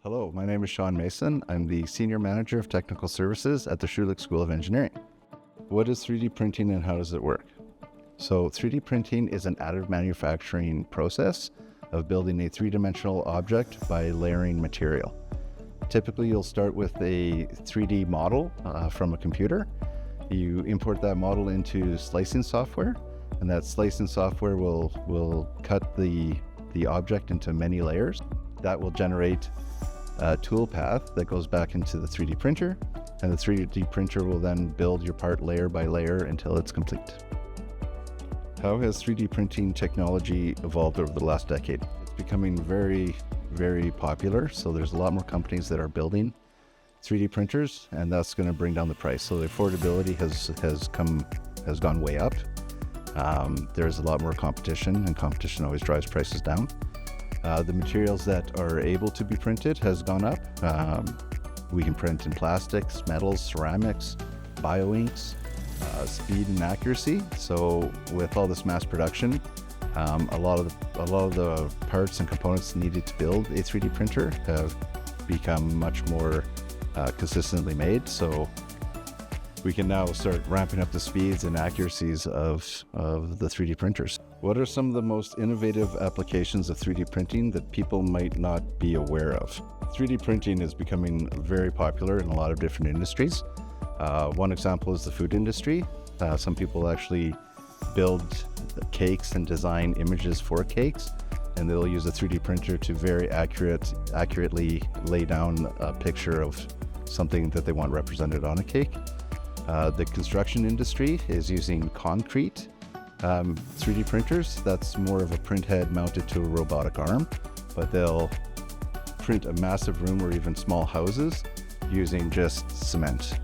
Hello, my name is Sean Mason. I'm the Senior Manager of Technical Services at the Schulich School of Engineering. What is 3D printing and how does it work? So 3D printing is an additive manufacturing process of building a three-dimensional object by layering material. Typically, you'll start with a 3D model from a computer. You import that model into slicing software, and that slicing software will cut the object into many layers. That will generate a tool path that goes back into the 3D printer, and the 3D printer will then build your part layer by layer until it's complete. How has 3D printing technology evolved over the last decade? It's becoming very, very popular. So there's a lot more companies that are building 3D printers, and that's going to bring down the price. So the affordability has gone way up. There's a lot more competition, and competition always drives prices down. The materials that are able to be printed has gone up. We can print in plastics, metals, ceramics, bioinks, speed and accuracy. So with all this mass production, a lot of the parts and components needed to build a 3D printer have become much more consistently made. So we can now start ramping up the speeds and accuracies of the 3D printers. What are some of the most innovative applications of 3D printing that people might not be aware of? 3D printing is becoming very popular in a lot of different industries. One example is the food industry. Some people actually build cakes and design images for cakes, and they'll use a 3D printer to very accurately lay down a picture of something that they want represented on a cake. The construction industry is using concrete 3D printers. That's more of a print head mounted to a robotic arm, but they'll print a massive room or even small houses using just cement.